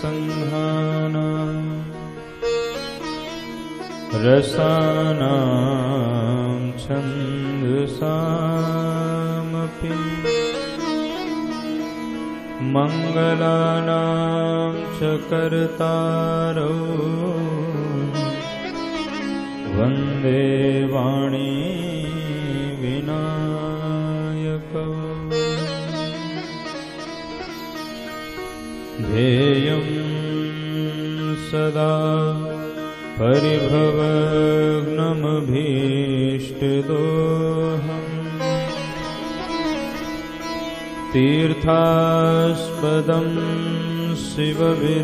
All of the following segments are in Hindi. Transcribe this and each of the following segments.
संघानां रसानां छन्दसामपि मंगलानां च कर्तारौ वन्दे वाणी विनायकौ ध्येयं सदा परिभवग्नमभीष्टदोहम् तीर्थास्पदं शिवविरञ्चिनुतं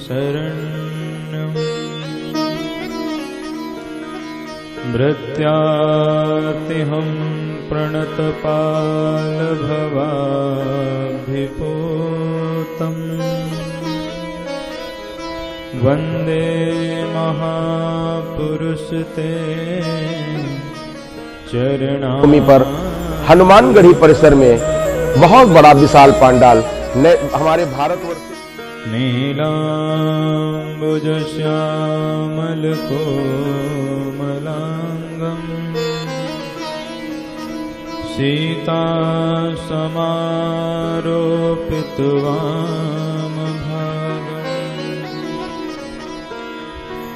शरण्यम् भृत्यातिहं प्रणतपालभवाभिपूतम् वन्दे महापुरुषते भूमि पर हनुमानगढ़ी परिसर में बहुत बड़ा विशाल पांडाल हमारे भारतवर्ष नीलाम्बुजश्यामलकोमलाङ्गम् सीता समारोपितवामभागम्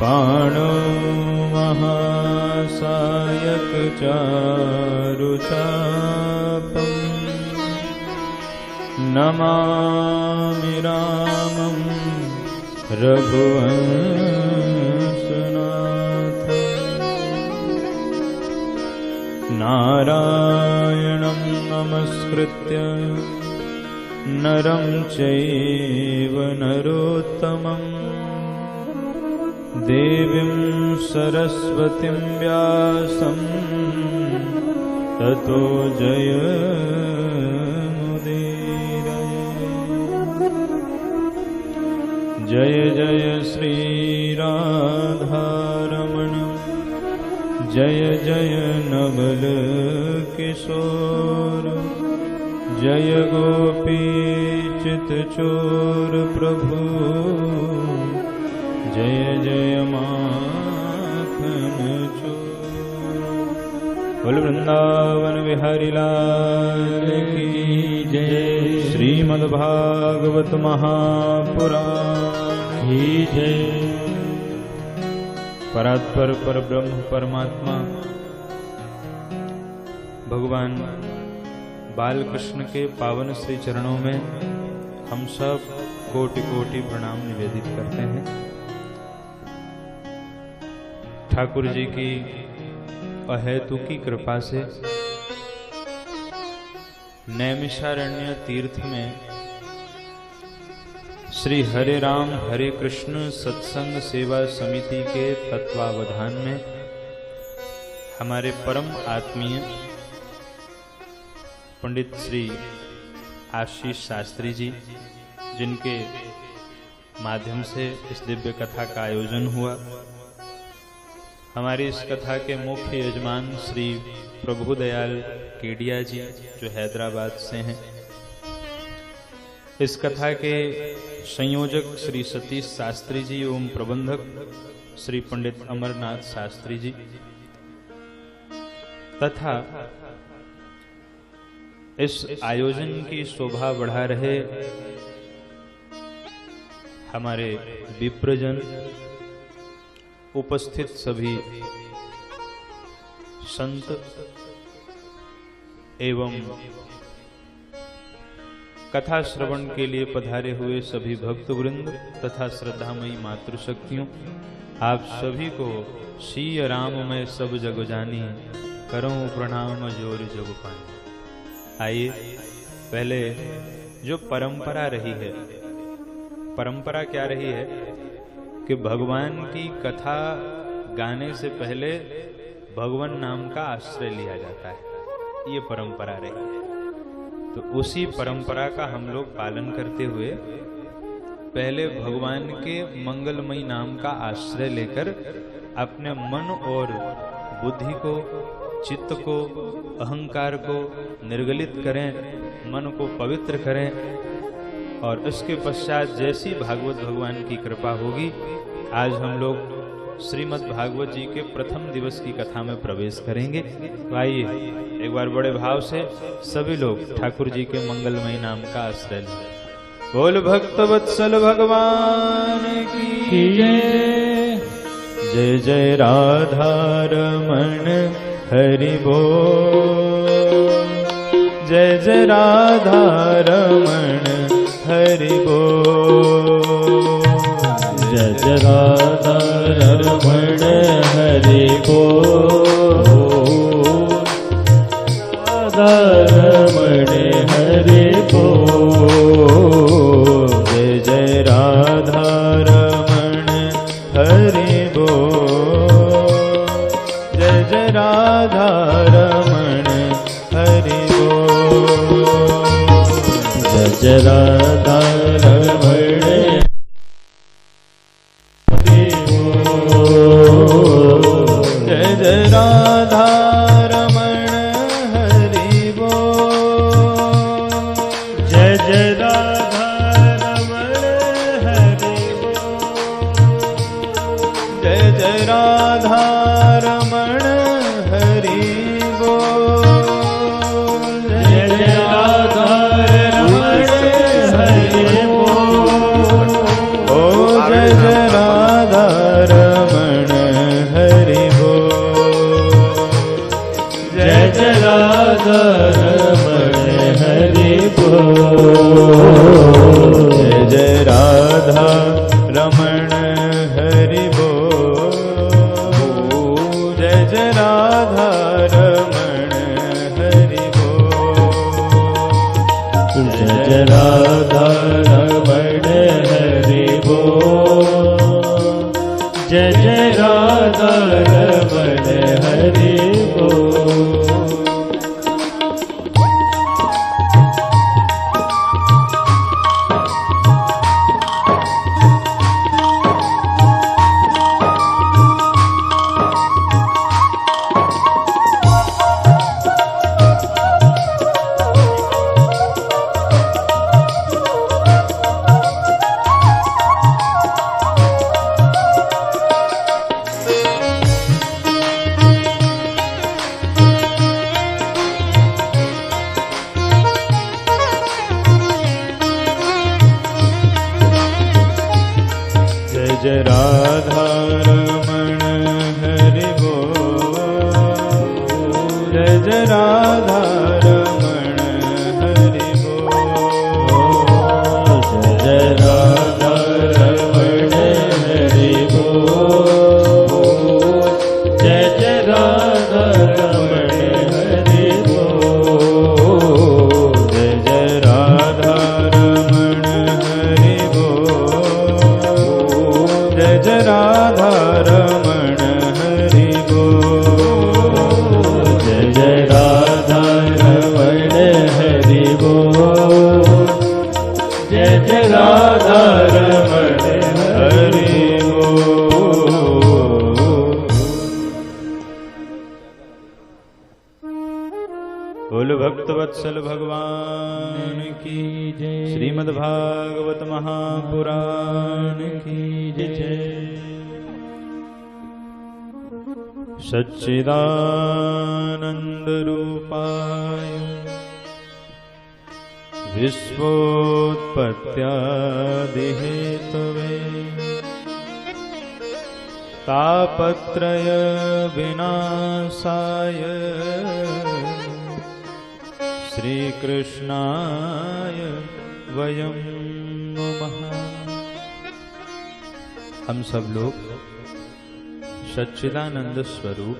पाणौ महासायकचारुचापम् नमामि रामं रघुवंशनाथम् नारायणं नमस्कृत्य नरं चैव नरोत्तमम् देवीं सरस्वतीं व्यासं ततो जय जय श्री राधारमण जय जय नवल किशोर जय गोपीचितचोर प्रभु जय जय माखन चोर। बोल वृंदावन बिहारी लाल की जय। श्रीमद्भागवत महापुराण की जय। परात्पर परब्रह्म परमात्मा भगवान बालकृष्ण के पावन श्री चरणों में हम सब कोटि कोटि प्रणाम निवेदित करते हैं। ठाकुर जी की अहेतु की कृपा से नैमिषारण्य तीर्थ में श्री हरे राम हरे कृष्ण सत्संग सेवा समिति के तत्वावधान में हमारे परम आत्मीय पंडित श्री आशीष शास्त्री जी, जिनके माध्यम से इस दिव्य कथा का आयोजन हुआ। हमारी इस कथा के मुख्य यजमान श्री प्रभुदयाल केडिया जी, जो हैदराबाद से हैं। इस कथा के संयोजक श्री सतीश शास्त्री जी एवं प्रबंधक श्री पंडित अमरनाथ शास्त्री जी तथा इस आयोजन की शोभा बढ़ा रहे हमारे विप्रजन, उपस्थित सभी संत एवं कथा श्रवण के लिए पधारे हुए सभी भक्तवृंद तथा श्रद्धामयी मातृशक्तियों, आप सभी को श्री राम में सब जग जानी, करूं प्रणाम जोर जग पानी। आइए, पहले जो परंपरा रही है, परंपरा क्या रही है कि भगवान की कथा गाने से पहले भगवान नाम का आश्रय लिया जाता है, ये परंपरा रही है। तो उसी परंपरा का हम लोग पालन करते हुए पहले भगवान के मंगलमयी नाम का आश्रय लेकर अपने मन और बुद्धि को चित्त को, अहंकार को निर्गलित करें, मन को पवित्र करें, और उसके पश्चात जैसी भागवत भगवान की कृपा होगी, आज हम लोग श्रीमद् भागवत जी के प्रथम दिवस की कथा में प्रवेश करेंगे। तो आइए एक बार बड़े भाव से सभी लोग ठाकुर जी के मंगलमय नाम का आश्रय लें। बोल भक्त वत्सल भगवान की जय। जय जय राधा रमण हरि बोल। जय जय राधा रमण हरि बोल। जय जय राधा रमण हरि बोल। राधा रमण हरि बोल। जय जय राधा रमण हरि बोल। जय जय राधा रमण हरि बोल। जय जय राधा रमण हरि बोल। जय जय राधा रमण हरि बोल। जय जय राधा रमण हरि बोल। जय जय राधा रमण हरि बोल। जय जय राधा रमण हरि बोल। ओ जय जय राधा रमण हरि बोल। जय जय राधा रमण हरि बोल। जय जय राधा रमण हरि बोल। जय जय राधा रमण हरि बोल। जय जय राधा रमण हरि बोल। जय जय राधा रमण हरि बोल। जय जय राधा रमण हरि बोल। जय जय राधा रमण हरि बोल। जय जय राधा रमण हरि बोल। जय जय राधा रमण हरि बोल। जय जय राधा रमण हरि बोल। जय जय राधा रमण हरि बोल। जय जय राधा रमण हरि बोल। जय जय राधा रमण हरि बोल भक्त वत्सल भगवान की जय। श्रीमद् भागवत महापुराण की जय। सच्चिदानंद रूपाय विश्वोत्पत्त्यादिहेतवे तापत्रय विनाशाय श्रीकृष्णाय वयं नमः। हम सब लोग सच्चिदानंद स्वरूप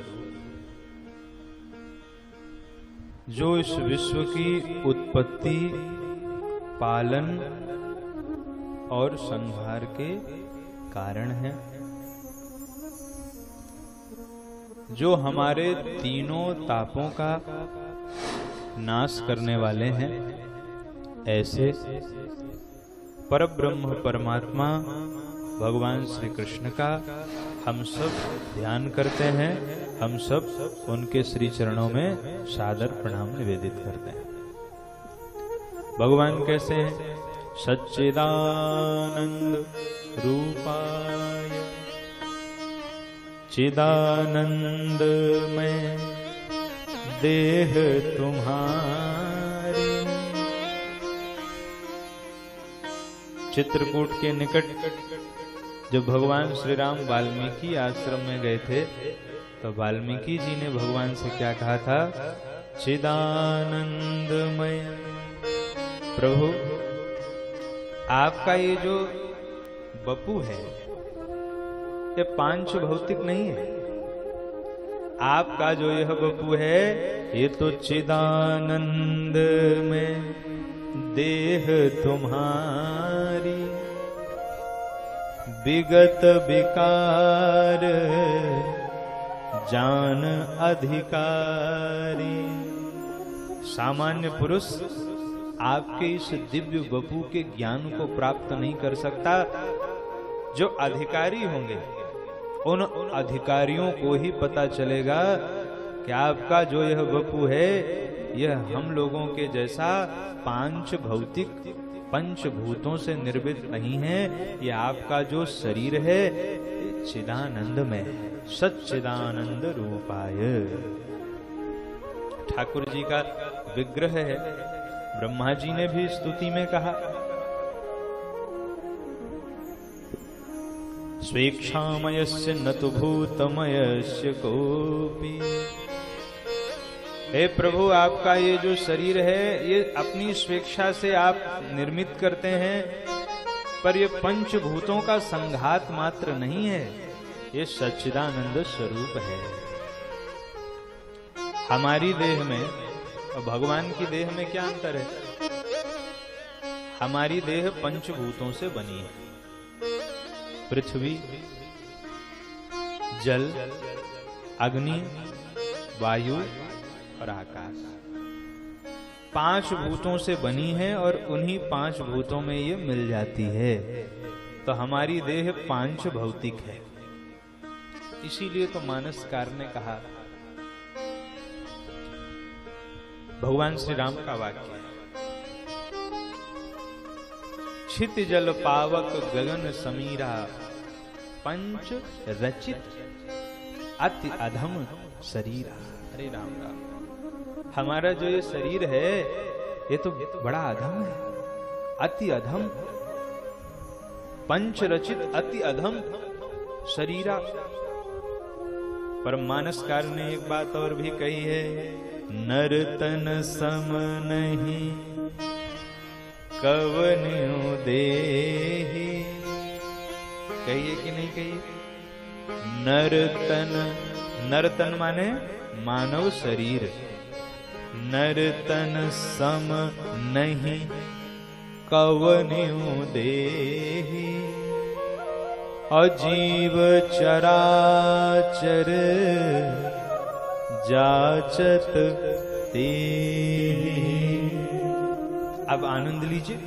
जो इस विश्व की उत्पत्ति, पालन और संहार के कारण हैं, जो हमारे तीनों तापों का नाश करने वाले हैं, ऐसे परब्रह्म परमात्मा भगवान श्री कृष्ण का हम सब ध्यान करते हैं, हम सब उनके श्री चरणों में सादर प्रणाम निवेदित करते हैं। भगवान कैसे हैं? सच्चिदानंद रूपाय चिदानंदमय देह तुम्हारी। चित्रकूट के निकट जब भगवान श्री राम वाल्मीकि आश्रम में गए थे तो वाल्मीकि जी ने भगवान से क्या कहा था? चिदानंदमय प्रभु, आपका ये जो बपू है ये पांच भौतिक नहीं है। आपका जो यह बपू है ये तो चिदानंद में देह तुम्हारी, विगत विकार जान अधिकारी। सामान्य पुरुष आपके इस दिव्य बपू के ज्ञान को प्राप्त नहीं कर सकता। जो अधिकारी होंगे उन अधिकारियों को ही पता चलेगा कि आपका जो यह बपू है यह हम लोगों के जैसा पांच भौतिक पंचभूतों से निर्मित नहीं है। यह आपका जो शरीर है चिदानंद में सच्चिदानंद रूपाय। ठाकुर जी का विग्रह है। ब्रह्मा जी ने भी स्तुति में कहा, स्वेक्षामयस्य न तु भूतमयस्य कोपि। हे प्रभु, आपका ये जो शरीर है ये अपनी स्वेच्छा से आप निर्मित करते हैं, पर ये पंचभूतों का संघात मात्र नहीं है, ये सच्चिदानंद स्वरूप है। हमारी देह में और भगवान की देह में क्या अंतर है? हमारी देह पंचभूतों से बनी है। पृथ्वी, जल, अग्नि, वायु और आकाश, पांच भूतों से बनी है और उन्हीं पांच भूतों में ये मिल जाती है। तो हमारी देह पांच भौतिक है। इसीलिए तो मानसकार ने कहा, भगवान श्री राम का वाक्य है, छित जल पावक गगन समीरा, पंच रचित अति अधम शरीरा। अरे राम राम, हमारा जो ये शरीर है ये तो बड़ा अधम है, अति अधम, पंच रचित अति अधम शरीरा। पर मानसकार ने एक बात और भी कही है, नर तन सम नहीं कवन्यु देहि। कहिए कि नहीं कहिए? नर तन माने मानव शरीर, नर तन सम नहीं कवन्यु देहि। अजीव चराचर जाचत तेहि। अब आनंद लीजिए।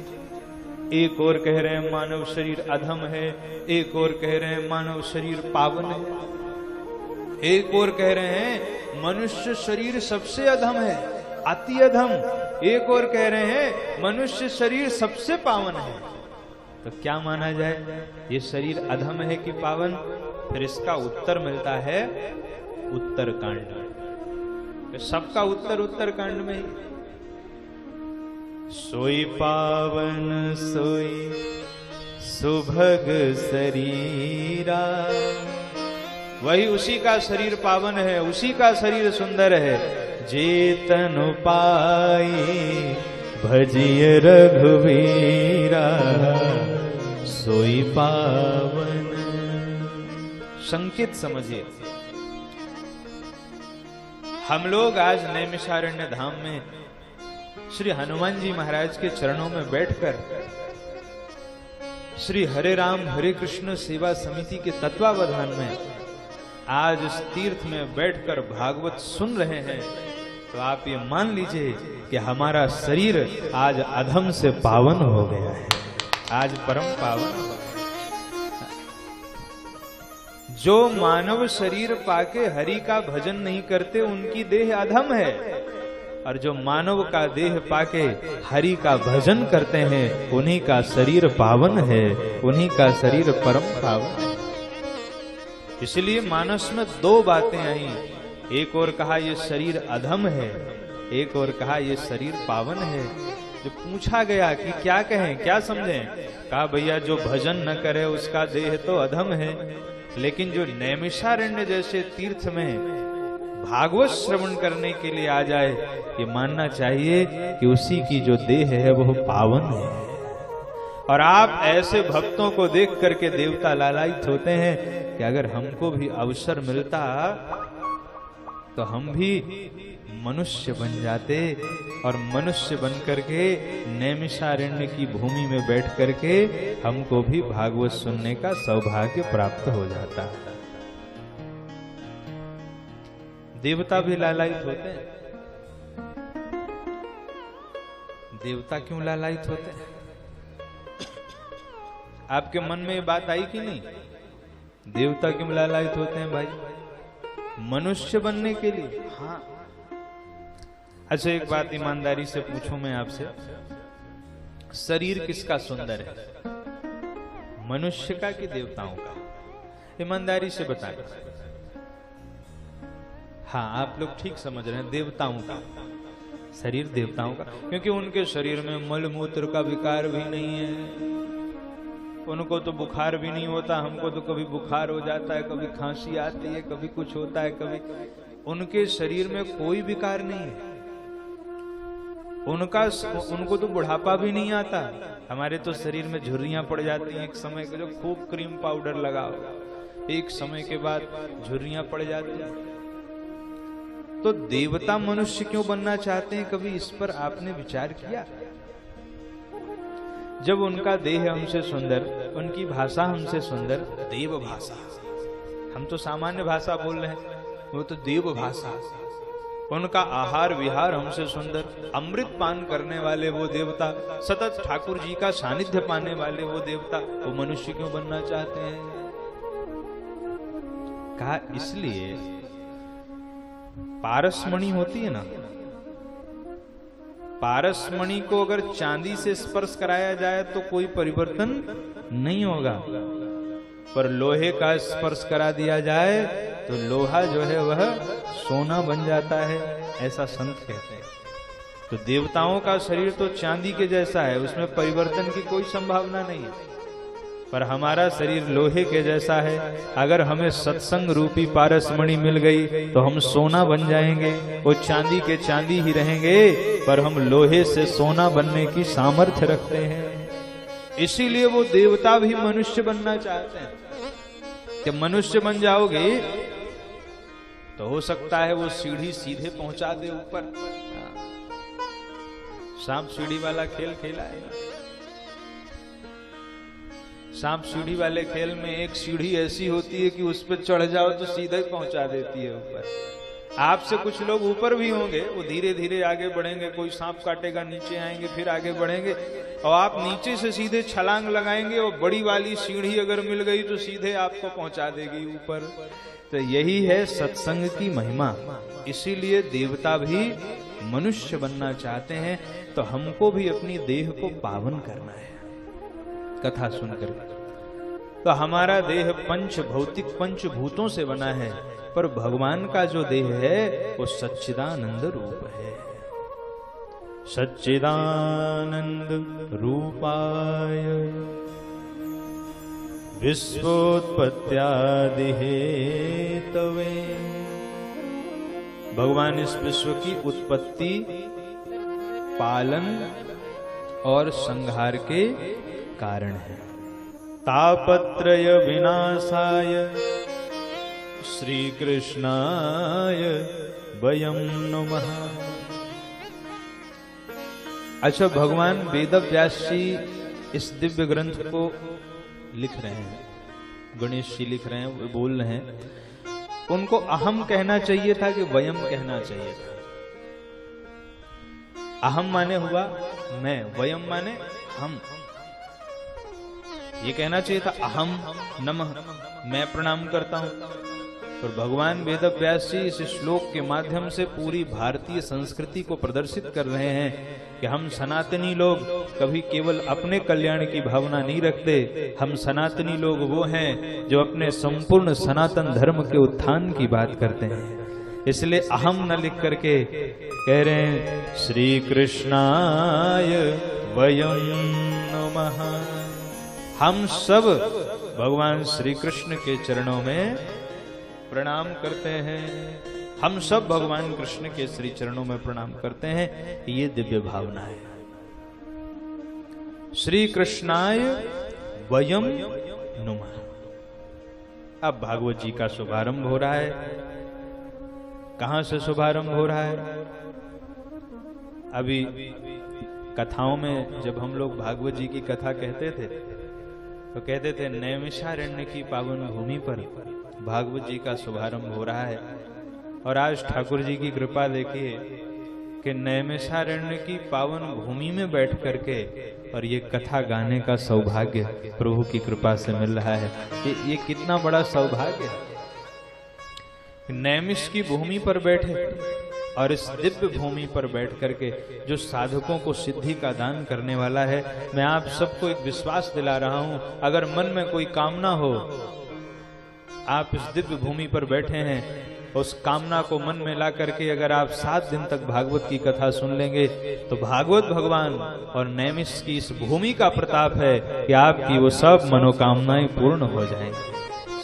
एक और कह रहे हैं मानव शरीर अधम है, एक और कह रहे हैं मानव शरीर पावन है, एक और कह रहे हैं मनुष्य शरीर सबसे अधम है, अति अधम, एक और कह रहे हैं मनुष्य शरीर सबसे पावन है। तो क्या माना जाए? ये शरीर अधम है कि पावन? फिर इसका उत्तर मिलता है उत्तरकांड। सबका उत्तर उत्तरकांड में ही। सोई पावन सोई सुभग शरीरा, वही उसी का शरीर पावन है, उसी का शरीर सुंदर है। जेतन पाई भजिय रघुवीरा, सोई पावन। संकेत समझिए, हम लोग आज नैमिषारण्य धाम में श्री हनुमान जी महाराज के चरणों में बैठकर श्री हरे राम हरे कृष्ण सेवा समिति के तत्वावधान में आज इस तीर्थ में बैठकर भागवत सुन रहे हैं। तो आप ये मान लीजिए कि हमारा शरीर आज अधम से पावन हो गया है, आज परम पावन। जो मानव शरीर पाके हरि का भजन नहीं करते उनकी देह अधम है, और जो मानव का देह पाके हरि का भजन करते हैं उन्हीं का शरीर पावन है, उन्हीं का शरीर परम पावन है। इसलिए मानस में दो बातें आई, एक और कहा ये शरीर अधम है, एक और कहा ये शरीर पावन है। जो पूछा गया कि क्या कहें, क्या समझें, कहा भैया जो भजन न करे उसका देह तो अधम है, लेकिन जो नैमिषारण्य जैसे तीर्थ में भागवत श्रवण करने के लिए आ जाए, ये मानना चाहिए कि उसी की जो देह है वह पावन है। और आप ऐसे भक्तों को देख करके देवता लालायित होते हैं कि अगर हमको भी अवसर मिलता तो हम भी मनुष्य बन जाते, और मनुष्य बन करके नैमिषारण्य की भूमि में बैठ करके हमको भी भागवत सुनने का सौभाग्य प्राप्त हो जाता। देवता भी लालायित होते हैं। देवता क्यों लालायित होते हैं? आपके मन में ये बात आई कि नहीं? देवता क्यों लालायित होते हैं भाई? मनुष्य बनने के लिए। हाँ, अच्छा एक बात ईमानदारी से पूछूं मैं आपसे, शरीर किसका सुंदर है, मनुष्य का कि देवताओं का? ईमानदारी से बताएं। हाँ, आप लोग ठीक समझ रहे हैं, देवताओं का शरीर, देवताओं का, क्योंकि उनके शरीर में मल मूत्र का विकार भी नहीं है, उनको तो बुखार भी नहीं होता। हमको तो कभी बुखार हो जाता है, कभी खांसी आती है, कभी कुछ होता है, कभी। उनके शरीर में कोई विकार नहीं है, उनको तो बुढ़ापा भी नहीं आता। हमारे तो शरीर में झुर्रियां पड़ जाती हैं एक समय के, जो खूब क्रीम पाउडर लगाओ एक समय के बाद झुर्रियां पड़ जाती हैं। तो देवता मनुष्य क्यों बनना चाहते हैं, कभी इस पर आपने विचार किया? जब उनका देह हमसे सुंदर, उनकी भाषा हमसे सुंदर, देव भाषा, हम तो सामान्य भाषा बोल रहे हैं, वो तो देव भाषा। उनका आहार विहार हमसे सुंदर, अमृत पान करने वाले वो देवता, सतत ठाकुर जी का सानिध्य पाने वाले वो देवता, वो मनुष्य क्यों बनना चाहते हैं? कहा इसलिए पारसमणि होती है ना, पारसमणि को अगर चांदी से स्पर्श कराया जाए तो कोई परिवर्तन नहीं होगा, पर लोहे का स्पर्श करा दिया जाए तो लोहा जो है वह सोना बन जाता है, ऐसा संत कहते हैं। तो देवताओं का शरीर तो चांदी के जैसा है, उसमें परिवर्तन की कोई संभावना नहीं है, पर हमारा शरीर लोहे के जैसा है। अगर हमें सत्संग रूपी पारसमणि मिल गई तो हम सोना बन जाएंगे, वो चांदी के चांदी ही रहेंगे, पर हम लोहे से सोना बनने की सामर्थ्य रखते हैं। इसीलिए वो देवता भी मनुष्य बनना चाहते हैं कि मनुष्य बन जाओगे तो हो सकता है वो सीढ़ी सीधे पहुंचा दे ऊपर। सांप सीढ़ी वाला खेल खेला है, सांप सीढ़ी वाले खेल में एक सीढ़ी ऐसी होती है कि उस पर चढ़ जाओ तो सीधा ही पहुंचा देती है ऊपर। आपसे कुछ लोग ऊपर भी होंगे, वो धीरे धीरे आगे बढ़ेंगे, कोई सांप काटेगा नीचे आएंगे, फिर आगे बढ़ेंगे, और आप नीचे से सीधे छलांग लगाएंगे और बड़ी वाली सीढ़ी अगर मिल गई तो सीधे आपको पहुंचा देगी ऊपर। तो यही है सत्संग की महिमा। इसीलिए देवता भी मनुष्य बनना चाहते हैं, तो हमको भी अपनी देह को पावन करना है कथा सुनकर। तो हमारा देह पंच भौतिक पंचभूतों से बना है, पर भगवान का जो देह है वो सच्चिदानंद रूप है। सच्चिदानंद रूपाय विश्वोत्पत्त्यादि हेतवे, भगवान इस विश्व की उत्पत्ति, पालन और संहार के कारण है। तापत्रय विनाशाय श्री कृष्णाय वयं नमः। अच्छा, भगवान वेदव्यास जी इस दिव्य ग्रंथ को लिख रहे हैं, गणेश जी लिख रहे हैं, वो बोल रहे हैं, उनको अहम कहना चाहिए था कि वयम कहना चाहिए था। अहम माने हुआ मैं, वयम माने हम। ये कहना चाहिए था अहम नमः, मैं प्रणाम करता हूं। और भगवान वेदव्यास जी इस श्लोक के माध्यम से पूरी भारतीय संस्कृति को प्रदर्शित कर रहे हैं कि हम सनातनी लोग कभी केवल अपने कल्याण की भावना नहीं रखते, हम सनातनी लोग वो हैं जो अपने संपूर्ण सनातन धर्म के उत्थान की बात करते हैं। इसलिए अहम न लिख करके कह रहे हैं श्री कृष्णाय वयं नमः। हम सब भगवान श्री कृष्ण के चरणों में प्रणाम करते हैं, हम सब भगवान कृष्ण के श्री चरणों में प्रणाम करते हैं। ये दिव्य भावना है। श्री कृष्णाय वयं नमः। अब भागवत जी का शुभारंभ हो रहा है। कहां से शुभारंभ हो रहा है? अभी कथाओं में जब हम लोग भागवत जी की कथा कहते थे तो कहते थे नैमिषारण्य की पावन भूमि पर भागवत जी का शुभारंभ हो रहा है। और आज ठाकुर जी की कृपा देखिए कि नैमिषारण्य की पावन भूमि में बैठ करके और ये कथा गाने का सौभाग्य प्रभु की कृपा से मिल रहा है। ये कितना बड़ा सौभाग्य है। नैमिष की भूमि पर बैठे और इस दिव्य भूमि पर बैठ करके जो साधकों को सिद्धि का दान करने वाला है, मैं आप सबको एक विश्वास दिला रहा हूं, अगर मन में कोई कामना हो, आप इस दिव्य भूमि पर बैठे हैं, उस कामना को मन में ला करके अगर आप 7 दिन तक भागवत की कथा सुन लेंगे तो भागवत भगवान और नैमिष की इस भूमि का प्रताप है कि आपकी वो सब मनोकामनाएं पूर्ण हो जाएंगी।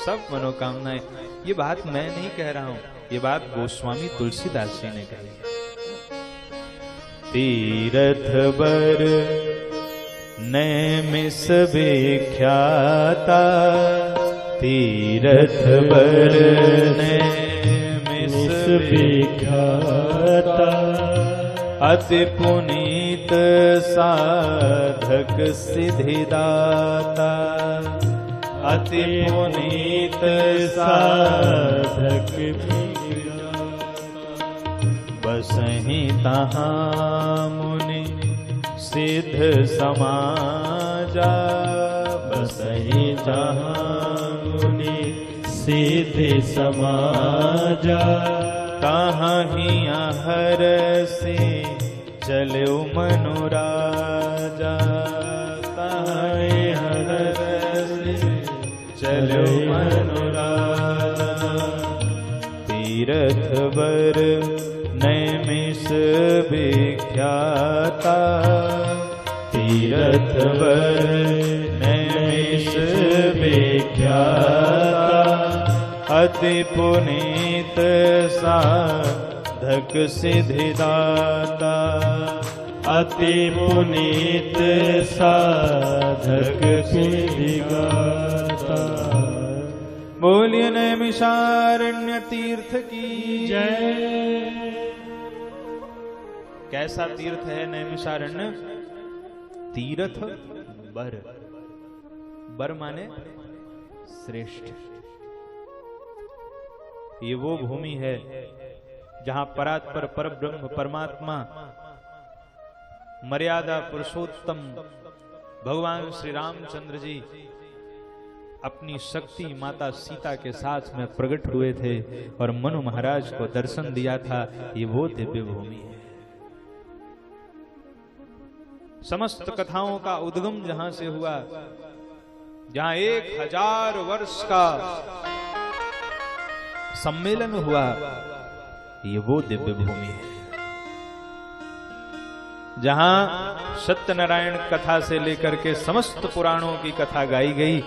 सब मनोकामनाएं। ये बात मैं नहीं कह रहा हूं, ये बात गोस्वामी तुलसीदास जी ने कही। तीरथ बर नैमिष विख्याता, तीरथ बर नैमिष विख्याता, अति पुनीत साधक सिद्धिदाता, अति पुनीत साधक बसहि तहाँ मुनि सिद्ध समाजा, बसहि तहाँ मुनि सिद्ध समाजा, तहाँ ही हर से चलो मनुराजा, तहाँ ही हर से चलो मनुराजा। तीरथ बर नैमिष विख्याता, तीरथ बर नैमिष विख्याता, अति पुनीत साधक सिद्धिदाता, अति पुनीत साधक सिद्धिदाता। बोलिए नैमिषारण्य तीर्थ की जय। कैसा तीर्थ है नैमिषारण्य? तीर्थ बर, बर माने श्रेष्ठ। ये वो भूमि है जहां परात्पर परब्रह्म परमात्मा मर्यादा पुरुषोत्तम भगवान श्री रामचंद्र जी अपनी शक्ति माता सीता के साथ में प्रकट हुए थे और मनु महाराज को दर्शन दिया था। ये वो दिव्य भूमि है। समस्त कथाओं का उद्गम जहां से हुआ, जहां 1000 वर्ष का सम्मेलन हुआ, ये वो दिव्य भूमि है। जहां सत्यनारायण कथा से लेकर के समस्त पुराणों की कथा गाई गई,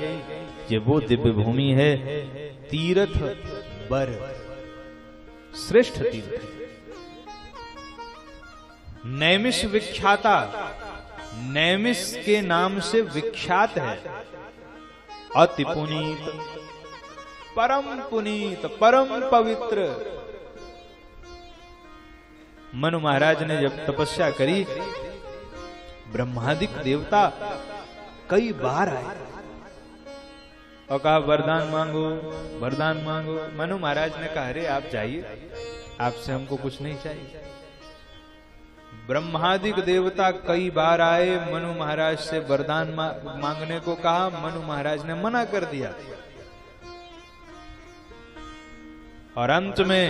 ये वो दिव्य भूमि है। तीर्थ बर, श्रेष्ठ तीर्थ। नैमिष विख्याता, नैमिष के नाम से विख्यात है। अति पुनीत, परम पुनीत, परम पवित्र। मनु महाराज ने जब तपस्या करी, ब्रह्मादिक देवता कई बार आए और कहा वरदान मांगो, वरदान मांगो। मनु महाराज ने कहा अरे आप जाइए, आपसे हमको कुछ नहीं चाहिए। ब्रह्मादिक देवता कई बार आए, मनु महाराज से वरदान मांगने को कहा, मनु महाराज ने मना कर दिया। और अंत में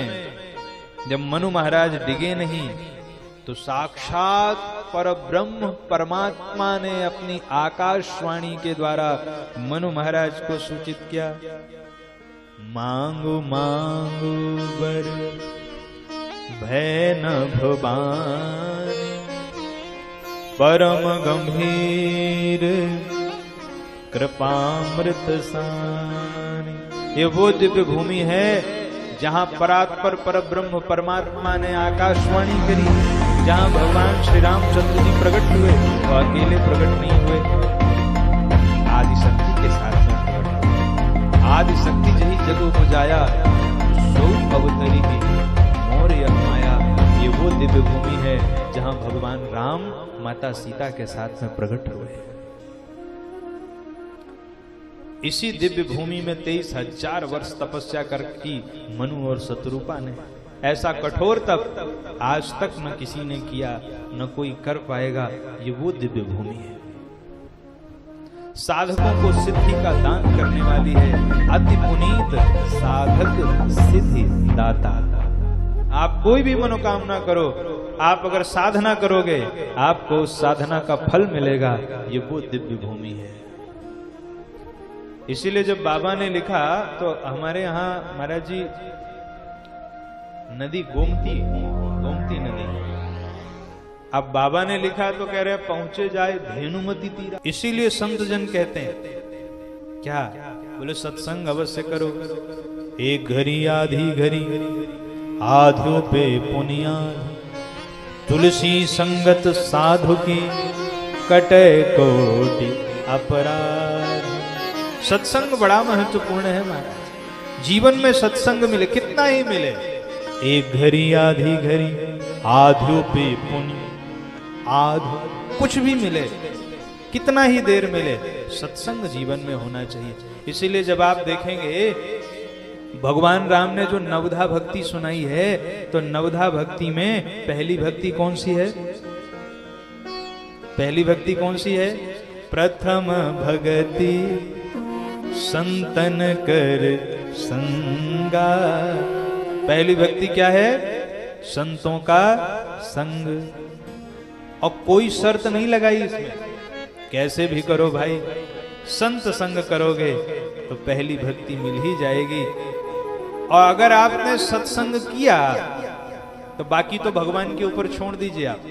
जब मनु महाराज डिगे नहीं तो साक्षात परब्रह्म परमात्मा ने अपनी आकाशवाणी के द्वारा मनु महाराज को सूचित किया, मांगो मांगो वर भय न भवान, परम गंभीर कृपामृत सानी। ये वो दिव्य भूमि है जहां परात्पर परब्रह्म परमात्मा ने आकाशवाणी करी, जहां भगवान श्री रामचंद्र जी प्रकट हुए, वो अकेले प्रकट नहीं हुए, आदि शक्ति के साथ में प्रकट हुए। आदि शक्ति जही जगो बुझाया, सो अवतरी मोर यह माया। ये वो दिव्य भूमि है जहां भगवान राम माता सीता के साथ में प्रकट हुए। इसी दिव्य भूमि में 23,000 वर्ष तपस्या कर की मनु और शत्रुपा ने। ऐसा कठोर तप आज तक न किसी ने किया, न कोई कर पाएगा। ये वो दिव्य भूमि है, साधकों को सिद्धि का दान करने वाली है। अति पुनीत साधक सिद्धि दाता। आप कोई भी मनोकामना करो, आप अगर साधना करोगे आपको उस साधना का फल मिलेगा। ये वो दिव्य भूमि है। इसीलिए जब बाबा ने लिखा तो हमारे यहाँ महाराज जी नदी गोमती नदी, अब बाबा ने लिखा तो कह रहे पहुंचे जाए धेनुमती तीरा। इसीलिए संत जन कहते हैं क्या बोले, सत्संग अवश्य करो, एक घड़ी आधी घड़ी आधो पे पुनिया, तुलसी संगत साधु की कटे कोटि अपराध। सत्संग बड़ा महत्वपूर्ण है महाराज। जीवन में सत्संग मिले, कितना ही मिले, एक घड़ी आधी घड़ी आधो पे पुण्य, आधो कुछ भी मिले, कितना ही देर मिले, सत्संग जीवन में होना चाहिए। इसीलिए जब आप देखेंगे भगवान राम ने जो नवधा भक्ति सुनाई है, तो नवधा भक्ति में पहली भक्ति कौन सी है? पहली भक्ति कौन सी है? प्रथम भगति संतन कर संगा। पहली भक्ति क्या है? संतों का संग। और कोई शर्त नहीं लगाई इसमें, कैसे भी करो भाई, संत संग करोगे तो पहली भक्ति मिल ही जाएगी। और अगर आपने सत्संग किया तो बाकी तो भगवान के ऊपर छोड़ दीजिए। आप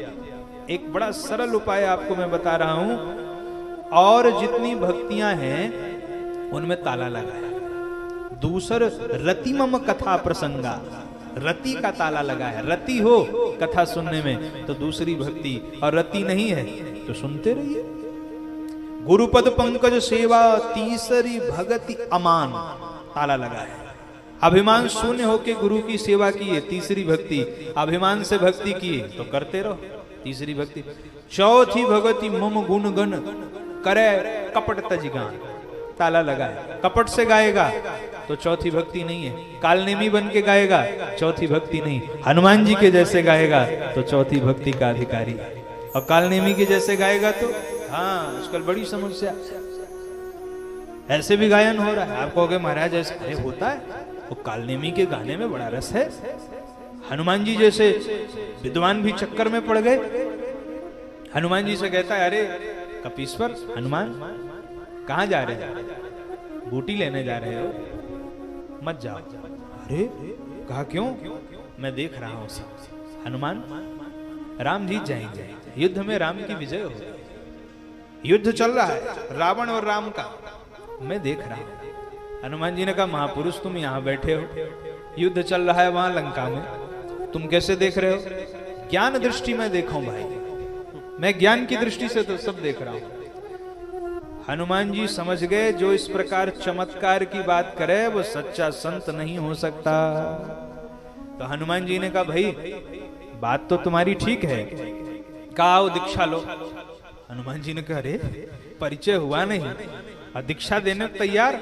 एक बड़ा सरल उपाय आपको मैं बता रहा हूं, और जितनी भक्तियां हैं उनमें ताला लगा है। दूसर रतिमम कथा प्रसंगा, रति का ताला लगा है। रति हो कथा सुनने में तो दूसरी भक्ति, और रति नहीं है तो सुनते रहिए। गुरुपद पंकज सेवा तीसरी भक्ति अमान, ताला लगा है। अभिमान शून्य होके गुरु की सेवा किए, तीसरी भक्ति। अभिमान से भक्ति किए तो करते रहो, तीसरी भक्ति। चौथी भगति मम गुण गण करे कपट तजगान, ताला लगा है। कपट से गाएगा तो चौथी भक्ति नहीं है। कालनेमी बन के गाएगा, चौथी भक्ति नहीं। हनुमान जी के जैसे गाएगा तो चौथी भक्ति का अधिकारी, और कालनेमी के जैसे गाएगा तो हाँ, आजकल बड़ी समस्या, ऐसे भी गायन हो रहा है। आप कहोगे महाराज ऐसे अरे होता है, वो कालनेमी के गाने में बड़ा रस है। हनुमान जी जैसे विद्वान भी चक्कर में पड़ गए। हनुमान जी से कहता है, अरे कपीश्वर हनुमान कहाँ जा रहे हैं? बूटी लेने जा रहे हो, मत जाओ। अरे कहा क्यों? मैं देख रहा हूं सब। हनुमान, राम जीत जाएंगे, युद्ध में राम की विजय हो, युद्ध चल रहा है रावण और राम का, मैं देख रहा हूं। हनुमान जी ने कहा, महापुरुष तुम यहां बैठे हो, युद्ध चल रहा है वहां लंका में, तुम कैसे देख रहे हो? ज्ञान दृष्टि में देखो भाई, मैं ज्ञान की दृष्टि से तो सब देख रहा हूं। हनुमान जी समझ गए जो इस प्रकार चमत्कार की बात करे वो सच्चा संत नहीं हो सकता। तो हनुमान जी ने कहा, भाई बात तो तुम्हारी ठीक है, कहा दीक्षा लो। हनुमान जी ने कहा, अरे परिचय हुआ नहीं और दीक्षा देने तैयार।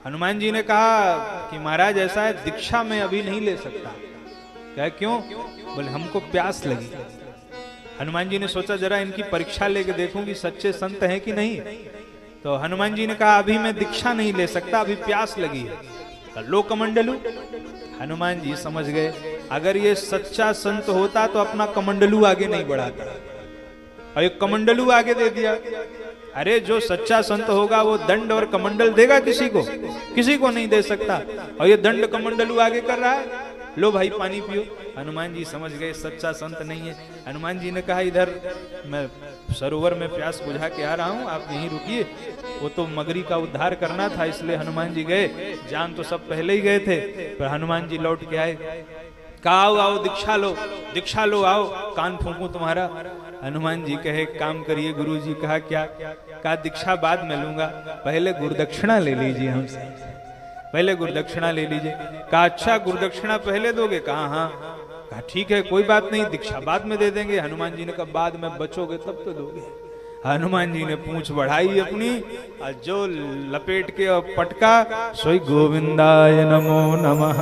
हनुमान जी ने कहा कि महाराज ऐसा है, दीक्षा में अभी नहीं ले सकता। क्या क्यों? बोले हमको प्यास लगी। हनुमान जी ने सोचा जरा इनकी परीक्षा लेके देखूं कि सच्चे संत हैं कि नहीं। तो हनुमान जी ने कहा अभी मैं दीक्षा नहीं ले सकता, अभी प्यास लगी है। लो कमंडलू। हनुमान जी समझ गए अगर ये सच्चा संत होता तो अपना कमंडलू आगे नहीं बढ़ाता, और ये कमंडलू आगे दे दिया। अरे जो सच्चा संत होगा वो दंड और कमंडल देगा किसी को? किसी को नहीं दे सकता, और ये दंड कमंडलू आगे कर रहा है। लो भाई पानी पियो। हनुमान जी समझ गए सच्चा संत नहीं है। हनुमान जी ने कहा इधर मैं सरोवर में प्यास बुझा के आ रहा हूँ, आप यहीं रुकिए। वो तो मगरी का उद्धार करना था, इसलिए हनुमान जी गए। जान तो सब पहले ही गए थे, पर हनुमान जी लौट के आए। कहा आओ आओ दीक्षा लो, दीक्षा लो, आओ कान फूंकू तुम्हारा। हनुमान जी कहे काम करिए गुरु जी। कहा क्या? कहा दीक्षा बाद में लूंगा, पहले गुरुदक्षिणा ले लीजिए हमसे, पहले गुरुदक्षिणा ले लीजिए। कहा अच्छा गुरुदक्षिणा पहले दोगे? कहा हाँ। कहा ठीक है कोई बात नहीं, दीक्षा बाद में दे देंगे। हनुमान जी ने कहा बाद में बचोगे तब तो दोगे। हनुमान जी ने पूंछ बढ़ाई अपनी, और जो लपेट के और पटका, सोई गोविंदाय नमो नमः।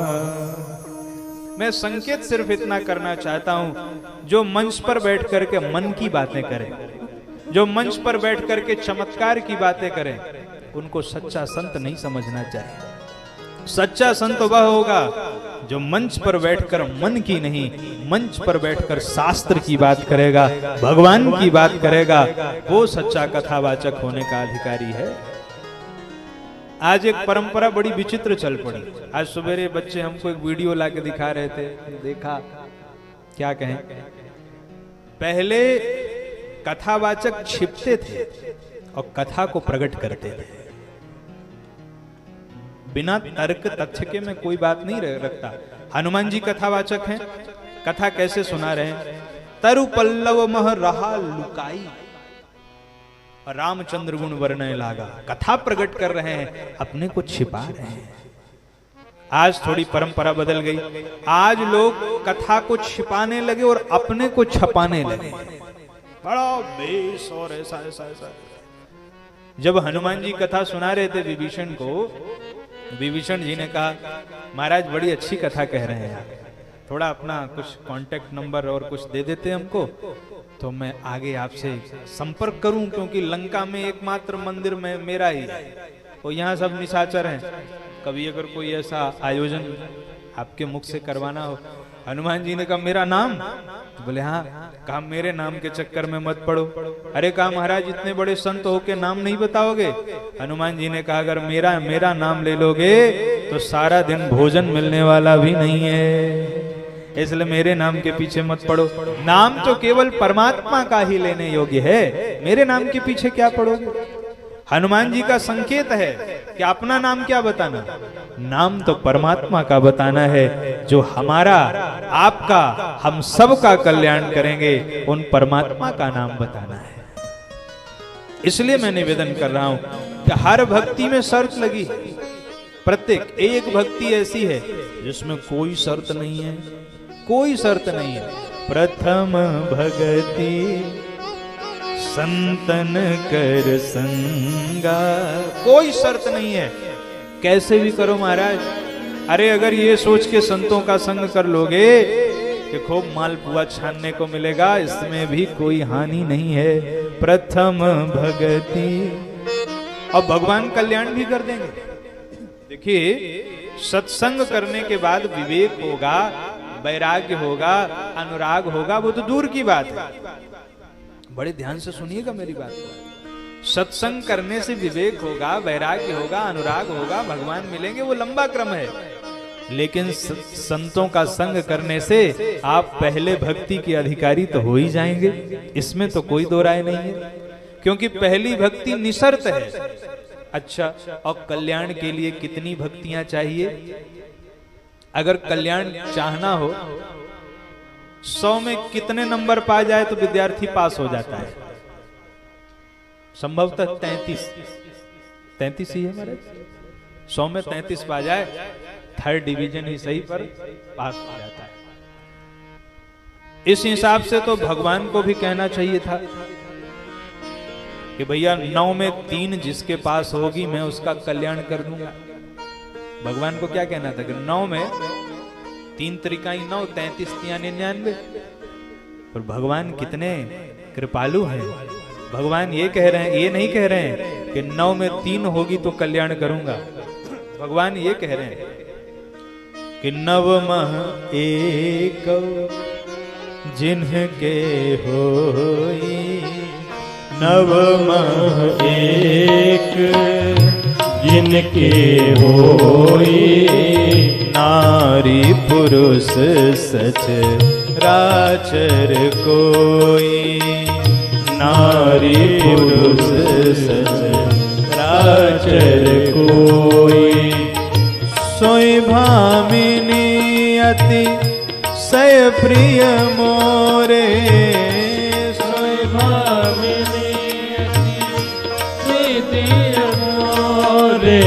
मैं संकेत सिर्फ इतना करना चाहता हूं, जो मंच पर बैठ करके मन की बातें करें, जो मंच पर बैठ करके चमत्कार की बातें करें, उनको सच्चा संत नहीं समझना चाहिए। सच्चा संत वह होगा जो मंच पर बैठकर मन की नहीं, मंच पर बैठकर शास्त्र की बात करेगा, भगवान की बात करेगा, वो सच्चा कथावाचक होने का अधिकारी है। आज एक परंपरा बड़ी विचित्र चल पड़ी। आज सवेरे बच्चे हमको एक वीडियो लाके दिखा रहे थे, देखा क्या कहें। पहले कथावाचक छिपते थे और कथा को प्रकट करते थे, बिना तर्क तथ्य के मैं कोई बात नहीं रखता। हनुमान जी कथावाचक हैं, कथा कैसे सुना रहे हैं। तरु पल्लव मह रहा लुकाई, रामचंद्र गुण वर्णय लागा। कथा प्रकट कर रहे हैं, अपने को छिपा रहे हैं। आज थोड़ी परंपरा बदल गई, आज लोग कथा को छिपाने लगे और अपने को छपाने लगे। बड़ा बेस और ऐसा ऐसा ऐसा। जब हनुमान जी कथा सुना रहे थे विभीषण को, विभीषण जी ने कहा महाराज बड़ी अच्छी कथा कह रहे हैं, थोड़ा अपना कुछ कांटेक्ट नंबर और कुछ दे देते हमको, तो मैं आगे आपसे संपर्क करूं, क्योंकि लंका में एकमात्र मंदिर में मेरा ही है, तो यहाँ सब निशाचर हैं। कभी अगर कोई ऐसा आयोजन आपके मुख से करवाना हो। हनुमान जी ने कहा मेरा नाम? तो बोले हाँ। कहा मेरे नाम के चक्कर में मत पड़ो। अरे कहा महाराज इतने बड़े संत हो के नाम नहीं बताओगे? हनुमान जी ने कहा अगर मेरा नाम ले लोगे तो सारा दिन भोजन मिलने वाला भी नहीं है, इसलिए मेरे नाम के पीछे मत पड़ो। नाम तो केवल परमात्मा का ही लेने योग्य है, मेरे नाम के पीछे क्या पड़ोगे? हनुमान जी का संकेत है कि अपना नाम क्या बताना, नाम तो परमात्मा का बताना है, जो हमारा आपका हम सब का कल्याण करेंगे, उन परमात्मा का नाम बताना है। इसलिए मैं निवेदन कर रहा हूं कि हर भक्ति में शर्त लगी है। प्रत्येक एक भक्ति ऐसी है जिसमें कोई शर्त नहीं है, कोई शर्त नहीं है। प्रथम भगति संतन कर संगा, कोई शर्त नहीं है, कैसे भी करो महाराज। अरे अगर ये सोच के संतों का संग कर लोगे कि खूब मालपुआ छानने को मिलेगा, इसमें भी कोई हानि नहीं है। प्रथम भगति, और भगवान कल्याण भी कर देंगे। देखिए सत्संग करने के बाद विवेक होगा, वैराग्य होगा, अनुराग होगा, वो तो दूर की बात है। बड़े ध्यान से सुनिएगा मेरी बात। सत्संग करने से विवेक होगा, वैराग्य होगा, अनुराग होगा, भगवान मिलेंगे, वो लंबा क्रम है। लेकिन संतों का संग करने से आप पहले भक्ति के अधिकारी तो हो ही जाएंगे, इसमें तो कोई दो राय नहीं है, क्योंकि पहली भक्ति निशर्त है। अच्छा, और कल्याण के लिए कितनी भक्तियां चाहिए? अगर कल्याण चाहना हो, 100 में कितने नंबर पा जाए तो विद्यार्थी पास हो जाता है? संभवतः 33 ही है हमारे। 100 में 33 पा जाए, 3rd डिवीजन ही सही पर पास हो जाता है। इस हिसाब से तो भगवान को भी कहना चाहिए था कि भैया 9 में 3 जिसके पास होगी मैं उसका कल्याण कर दूंगा। भगवान को क्या कहना था कि 9 में 3 त्रिकाई 9, 33 तिया 99। और भगवान कितने कृपालु हैं। भगवान ये कह रहे हैं, ये नहीं कह रहे हैं कि 9 में 3 होगी तो कल्याण करूंगा। भगवान ये कह रहे हैं कि नवमः एक जिनके होई, नवमः एक जिनके होई, नारी पुरुष सच राचर कोई, नारी पुरुष सच राचर कोई, सोई भामिनी अति सय प्रिय मोरे, सोई भामिनी अति प्रिय मोरे,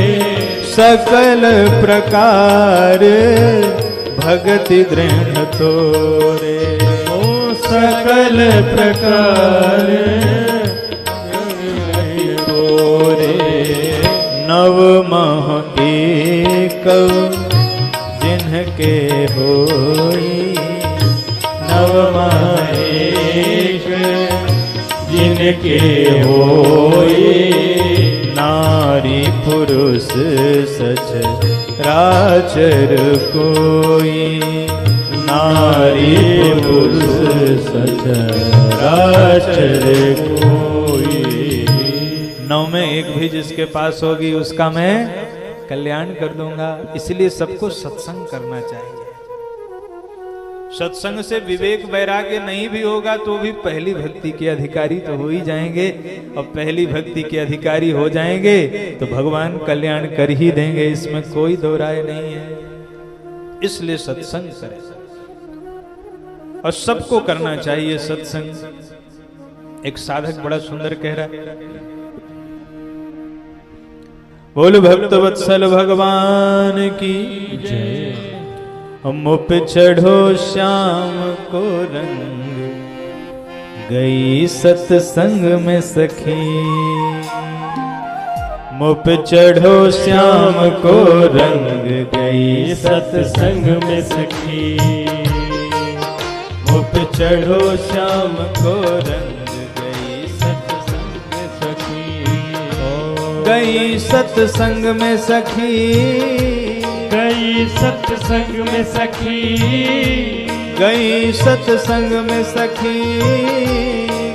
सकल प्रकार भगति दृढ़ तोरे, ओ सकल प्रकार तोरे, नवमः एक जिनके होई, नवमः एक जिनके होई, नारी पुरुष सच राचर कोई, नारी पुरुष सच राचर कोई। 9 में 1 भी जिसके पास होगी उसका मैं कल्याण कर दूंगा। इसलिए सबको सत्संग करना चाहिए। सत्संग से विवेक वैराग्य नहीं भी होगा तो भी पहली भक्ति के अधिकारी तो हो ही जाएंगे, और पहली भक्ति के अधिकारी हो जाएंगे तो भगवान कल्याण कर ही देंगे, इसमें कोई दो राय नहीं है। इसलिए सत्संग करें और सबको करना चाहिए सत्संग। एक साधक बड़ा सुंदर कह रहा है, बोल भक्त वत्सल भगवान की जय। मुप चढ़ो श्याम को रंग, गई सत्संग में सखी। मुप चढ़ो श्याम को रंग, गई सत्संग में सखी। मुप चढ़ो श्याम को रंग, गई सत्संग में सखी। गई सत्संग में सखी, गई सत्संग में सखी, गई सत्संग में सखी,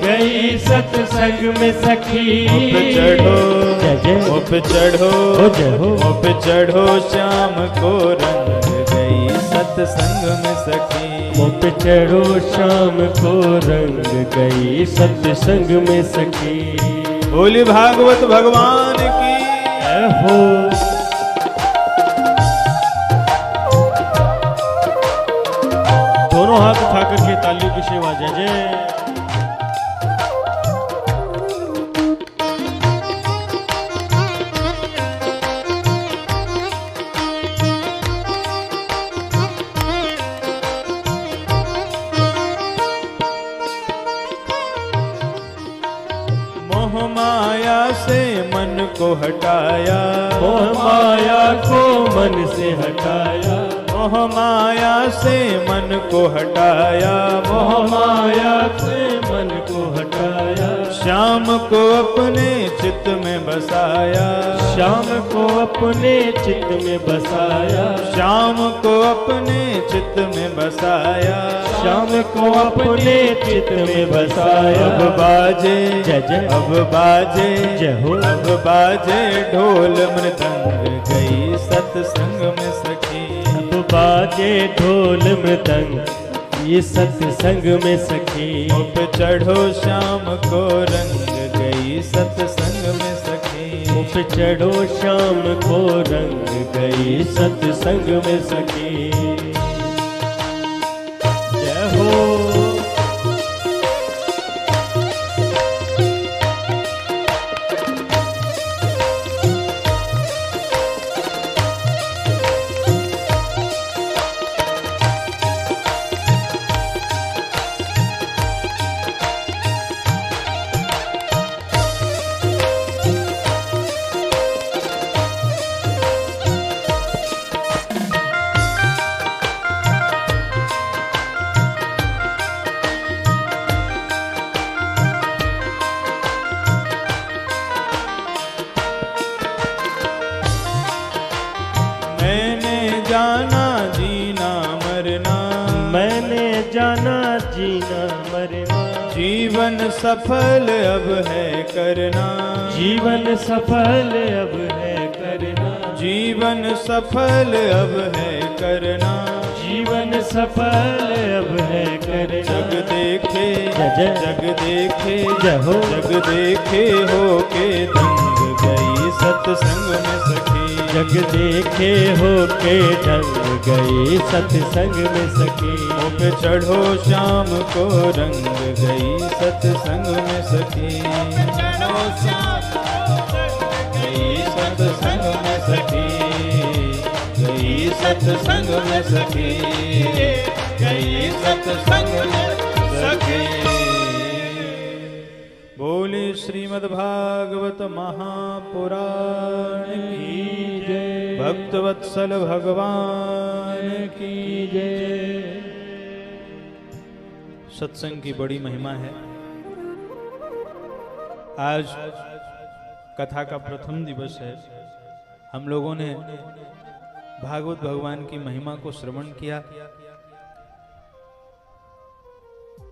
गई सत्संग में सखी। मुप चढ़ो जय जय मुप चढ़ो हो जय हो। मुप चढ़ो श्याम को रंग, गई सत्संग में सखी। मुप चढ़ो शाम को रंग, गई सत्संग में सखी। बोली भागवत भगवान की जय हो। दोनों हाथ उठा करके तालियों की सेवा जय जय। मोह माया से मन को हटाया, मोह माया को मन से हटाया, मोह माया से मन को हटाया, मोह माया से मन को हटाया। श्याम को अपने चित्त में बसाया, श्याम को अपने चित्त में बसाया, श्याम को अपने चित्त में बसाया, श्याम को अपने चित्त में बसाया। अब बाजे जय जय अब बाजे जय हो। अब बाजे ढोल मृदंग, गई सत्संग में सखी। अब बाजे ढोल मृदंग, ये सत्संग में सखी। मुप चढ़ो श्याम को रंग, गई सत्संग में सखी। मुप चढ़ो श्याम को रंग, गई सत्संग में सखी। जय हो। मैंने जाना जीना मरना, मैंने जाना जीना मरना, जीवन सफल अब है करना, जीवन सफल अब है करना, जीवन सफल अब है करना, जीवन सफल अब है करना। जग देखे जय जग देखे जय हो, जग देखे हो के दंग गई सत्संग में सखी, जग देखे हो के ढंग गई सत्संग में सखी। मुख चढ़ो शाम को रंग गई सत्संग में सखी, चढ़ो शाम गई सत्संग में सखी, गई सत्संग में सखी, गई सत्संग में सखी। बोले श्रीमद् भागवत महापुराण की जय, भक्तवत्सल भगवान की जय। सत्संग की बड़ी महिमा है। आज कथा का प्रथम दिवस है। हम लोगों ने भागवत भगवान की महिमा को श्रवण किया।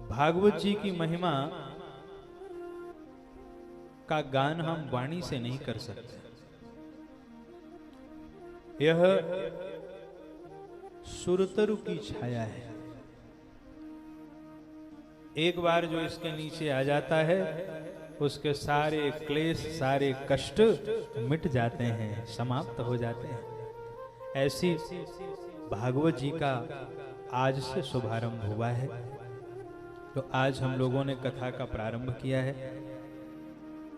भागवत जी की महिमा का गान हम वाणी से नहीं कर सकते। यह सुरतरु की छाया है। एक बार जो इसके नीचे आ जाता है उसके सारे क्लेश, सारे कष्ट मिट जाते हैं, समाप्त हो जाते हैं। ऐसी भागवत जी का आज से शुभारंभ हुआ है। तो आज हम लोगों ने कथा का प्रारंभ किया है।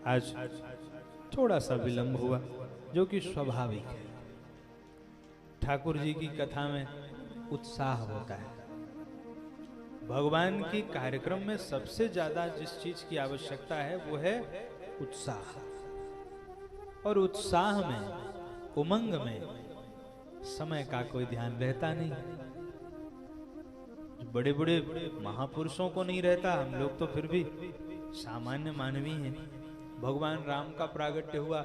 आज थोड़ा सा विलंब हुआ, जो कि स्वाभाविक है। ठाकुर जी की कथा में उत्साह होता है। भगवान की कार्यक्रम में सबसे ज्यादा जिस चीज की आवश्यकता है वो है उत्साह। और उत्साह में, उमंग में समय का कोई ध्यान रहता नहीं। बड़े बड़े महापुरुषों को नहीं रहता, हम लोग तो फिर भी सामान्य मानवी हैं। भगवान राम का प्रागट्य हुआ,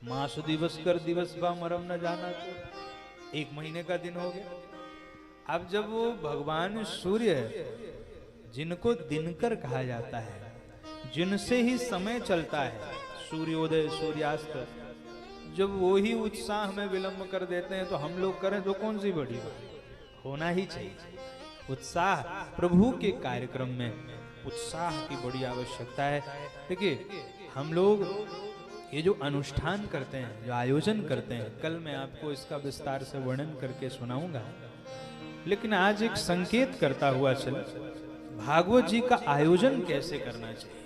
मास दिवस कर दिवस बा मरम न जाना, तो 1 महीने का दिन हो गया। अब जब वो भगवान सूर्य, जिनको दिनकर कहा जाता है, जिनसे ही समय चलता है, सूर्योदय सूर्यास्त, जब वो ही उत्साह में विलंब कर देते हैं तो हम लोग करें तो कौन सी बड़ी बात। होना ही चाहिए उत्साह। प्रभु के कार्यक्रम में उत्साह की बड़ी आवश्यकता है। देखिए, हम लोग ये जो अनुष्ठान करते हैं, जो आयोजन करते हैं, कल मैं आपको इसका विस्तार से वर्णन करके सुनाऊंगा। लेकिन आज एक संकेत करता हुआ चल, भागवत जी का आयोजन कैसे करना चाहिए।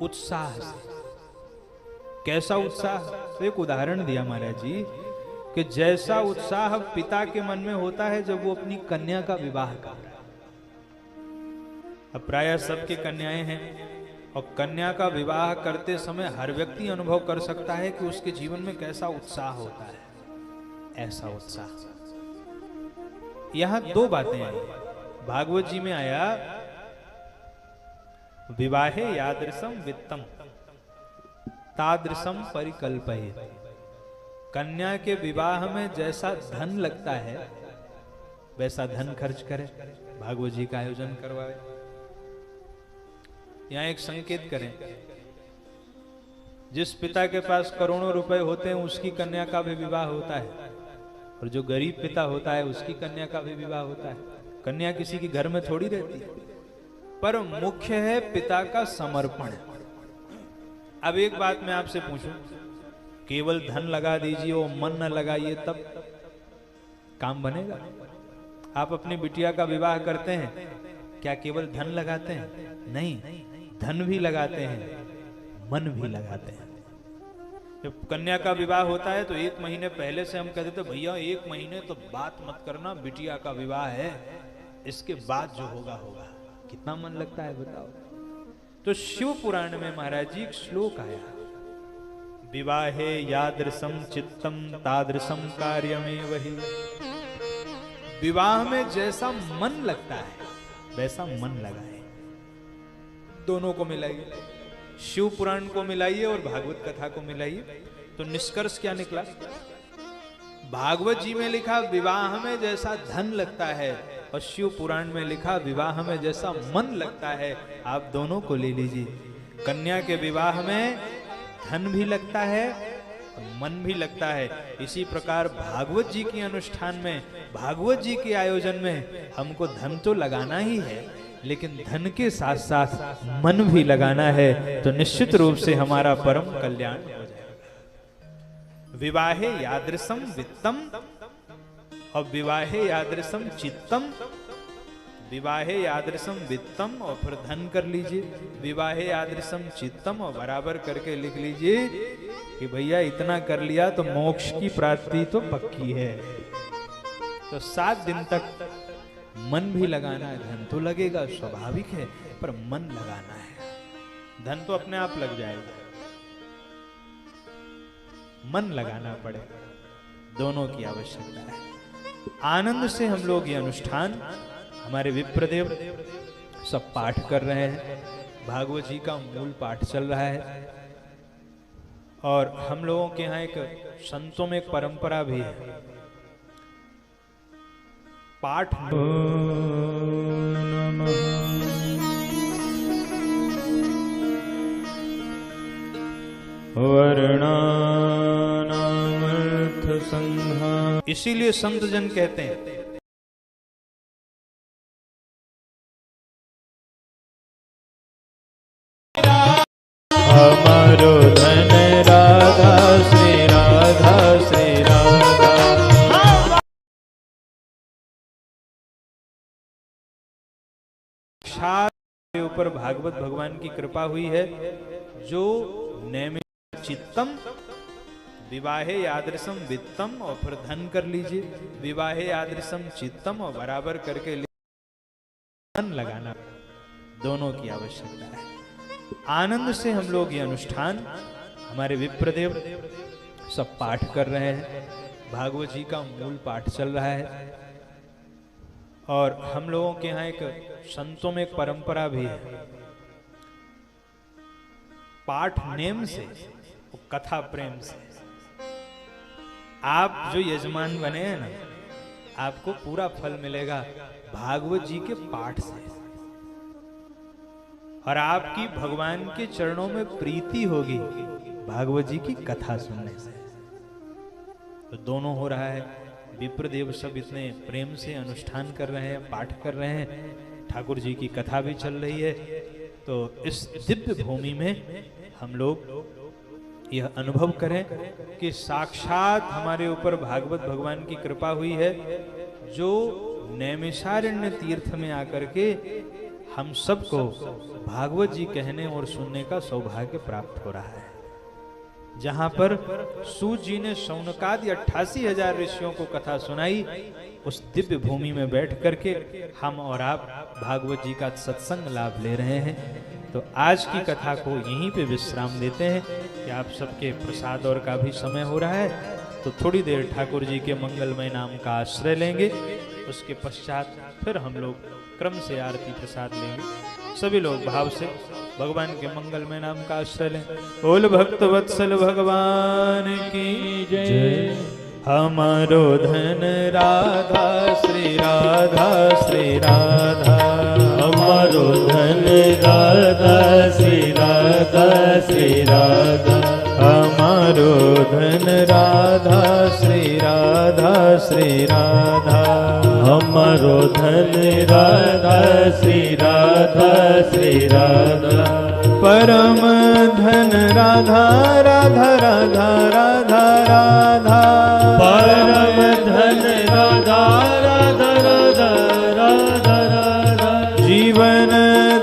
उत्साह से। कैसा उत्साह? तो एक उदाहरण दिया महाराज जी कि जैसा उत्साह पिता के मन में होता है जब वो अपनी कन्या का विवाह करता है। अब प्रायः सबके कन्याएं हैं, और कन्या का विवाह करते समय हर व्यक्ति अनुभव कर सकता है कि उसके जीवन में कैसा उत्साह होता है। ऐसा उत्साह। यहां 2 बातें आई। भागवत जी में आया, विवाहे यादृशम वित्तम तादृशम परिकल्पये। कन्या के विवाह में जैसा धन लगता है वैसा धन खर्च करे, भागवत जी का आयोजन करवाए। यहां एक संकेत करें, जिस पिता के पास करोड़ों रुपए होते हैं उसकी कन्या का भी विवाह होता है, और जो गरीब पिता होता है उसकी कन्या का भी विवाह होता है। कन्या किसी के घर में थोड़ी रहती है, पर मुख्य है पिता का समर्पण। अब एक बात मैं आपसे पूछूं, केवल धन लगा दीजिए और मन न लगाइए तब काम बनेगा? आप अपनी बिटिया का विवाह करते हैं, क्या केवल धन लगाते हैं? नहीं, धन भी लगाते हैं, मन भी लगाते हैं। जब कन्या का विवाह होता है तो 1 महीने पहले से हम कहते थे, भैया 1 महीने तो बात मत करना, बिटिया का विवाह है, इसके बाद जो होगा होगा। कितना मन लगता है बताओ। तो शिव पुराण में महाराज जी एक श्लोक आया, विवाहे यादृशम चित्तम तादृशम कार्यमेव हि। विवाह में जैसा मन लगता है वैसा मन लगाए। दोनों को मिलाइए, शिव पुराण को मिलाइए और भागवत कथा को मिलाइए। तो निष्कर्ष क्या निकला? भागवत जी में लिखा विवाह में जैसा धन लगता है और शिव पुराण में लिखा विवाह में जैसा मन लगता है। आप दोनों को ले लीजिए। कन्या के विवाह में धन भी लगता है, मन भी लगता है। इसी प्रकार भागवत जी के अनुष्ठान में, भागवत जी के आयोजन में हमको धन तो लगाना ही है, लेकिन धन के साथ साथ मन भी लगाना है, तो निश्चित रूप से हमारा परम कल्याण हो जाएगा। विवाहे यादृशम वित्तम और विवाहे यादृशम चित्तम। विवाहे यादृशम वित्तम और फिर धन कर लीजिए, विवाहे यादृशम चित्तम और बराबर करके लिख लीजिए कि भैया इतना कर लिया तो मोक्ष की प्राप्ति तो पक्की है। तो 7 दिन तक मन भी लगाना है, धन तो लगेगा स्वाभाविक है, पर मन लगाना है। धन तो अपने आप लग जाएगा, मन लगाना पड़ेगा, दोनों की आवश्यकता है। आनंद से हम लोग ये अनुष्ठान, हमारे विप्रदेव सब पाठ कर रहे हैं। भागवत जी का मूल पाठ चल रहा है और हम लोगों के यहाँ एक संतों में एक परंपरा भी है, पाठ वर्णानामर्थ संघा। इसीलिए संत जन कहते हैं हमारो धन राधा श्री राधा श्री राधा। साक्षात के ऊपर भागवत भगवान की कृपा हुई है, जो नैमिष चित्तम विवाहे यादृशम वित्तम और फिर धन कर लीजिए, विवाहे यादृशम चित्तम और बराबर करके मन लगाना, दोनों की आवश्यकता है। आनंद से हम लोग ये अनुष्ठान, हमारे विप्रदेव सब पाठ कर रहे हैं। भागवत जी का मूल पाठ चल रहा है और हम लोगों के यहाँ एक संतों में एक परंपरा भी है, पाठ नेम से, कथा प्रेम से। आप जो यजमान बने हैं ना, आपको पूरा फल मिलेगा भागवत जी के पाठ से, और आपकी भगवान के चरणों में प्रीति होगी भागवत जी की कथा सुनने से। तो दोनों हो रहा है। विप्रदेव सब इतने प्रेम से अनुष्ठान कर रहे हैं, पाठ कर रहे हैं, ठाकुर जी की कथा भी चल रही है। तो इस दिव्य भूमि में हम लोग यह अनुभव करें कि साक्षात हमारे ऊपर भागवत भगवान की कृपा हुई है, जो नैमिषारण्य तीर्थ में आकर के हम सबको भागवत जी कहने और सुनने का सौभाग्य प्राप्त हो रहा है। जहां पर सूत जी ने शौनकादि 88,000 ऋषियों को कथा सुनाई, उस दिव्य भूमि में बैठ करके हम और आप भागवत जी का सत्संग लाभ ले रहे हैं। तो आज की कथा को यहीं पे विश्राम देते हैं कि आप सबके प्रसाद और का भी समय हो रहा है। तो थोड़ी देर ठाकुर जी के मंगलमय नाम का आश्रय लेंगे, उसके पश्चात फिर हम लोग क्रम से आरती प्रसाद लेंगे। सभी लोग भाव से भगवान के मंगलमय नाम का आश्रय लें। बोल भक्त वत्सल भगवान की जय। हमारो धन राधा श्री राधा श्री राधा, हमारो धन राधा श्री राधा श्री राधा, हमारो धन राधा श्री राधा श्री राधा, हमारो धन राधा श्री राधा श्री राधा, परम धन राधा राधा राधा राधा राधा, परम धन राधा राधा राधा राधा राधा, जीवन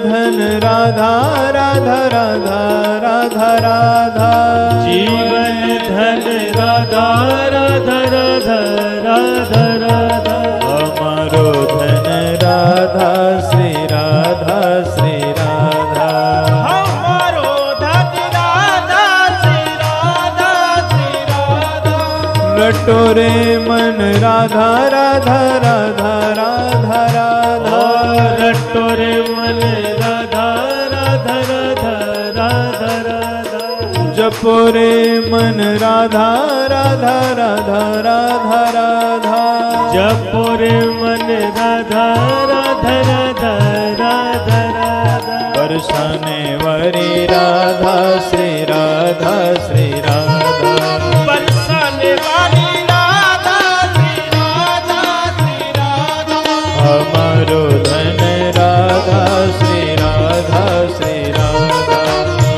धन राधा राधा राधा राधा राधा, जीवन धन राधा राधा राधा राधा राधा, हमारो धन राधा श्री राधा श्री राधा, हमारो धन राधा श्री राधा श्री राधा, लटोरे मन राधा राधा राधा राधा राधा, रटोरे मन राधा राधा राधा राधा राधा, जपो रे मन राधा राधा राधा राधा राधा, जपो रे मन राधा राधा राधा राधा राधा, बरसाने वाली राधा श्री राधा श्री राधा, बरसाने वाली राधा श्री राधा श्री राधा, हमारो धन राधा श्री राधा श्री राधा,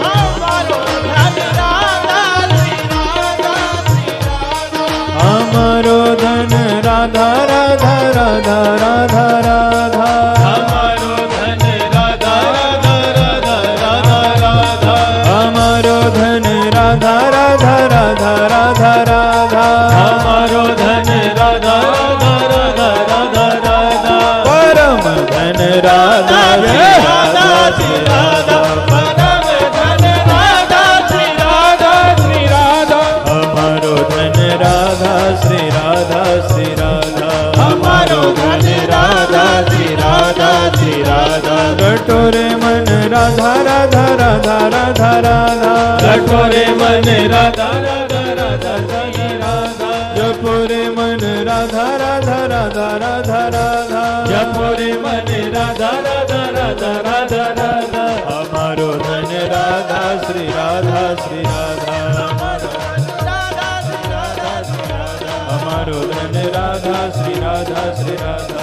हमारो धन राधा श्री राधा श्री राधा, हमारो धन राधा राधा राधा राधा राधा, हमारो धन राधा राधा राधा राधा राधा, हमारो धन राधा राधा राधा राधा राधा, हमारो धन राधा राधा राधा राधा राधा, परम धन राधा श्री राधा श्री राधा, परम धन राधा श्री राधा श्री राधा, हमारो धन राधा श्री राधा श्री राधा, हमारो धन राधा श्री राधा श्री राधा, कटोरे मन राधा राधा राधा राधा राधा, कटोरे मन राधा राधा राधा श्री राधा, जपोरे मन राधा राधा राधा राधा राधा, जपोरे मन राधा राधा राधा राधा राधा, हमारो धन राधा श्री राधा श्री राधा, हमारो धन राधा श्री राधा श्री राधा, हमारो धन राधा श्री राधा श्री राधा,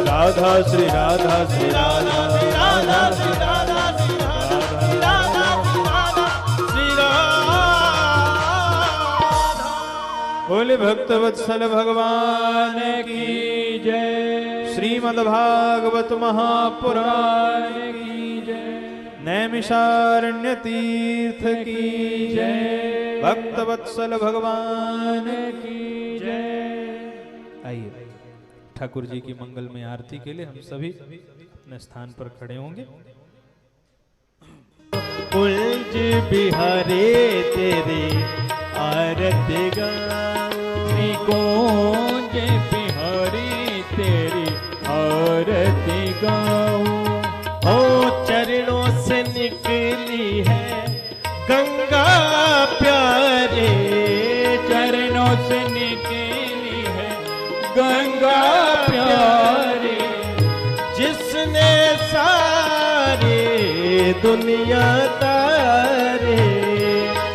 राधा श्री राधा श्री राधा, राधा श्री राधा श्री राधा, राधा श्री राधा। बोले भक्त वत्सल भगवान की जय। श्रीमद्भागवत महापुराण की जय। नैमिषारण्य तीर्थ की जय। भक्त वत्सल भगवान की जय। आइए ठाकुर जी की मंगलमय आरती के लिए हम सभी अपने स्थान पर खड़े होंगे। कुंज बिहारे तेरे आरती गाऊं, कुंज बिहारी तेरी आरती गाऊं। ओ चरणों से निकली है गंगा प्यारे, चरणों से निकली है गंगा प्यारे, जिसने सारे दुनिया तारे,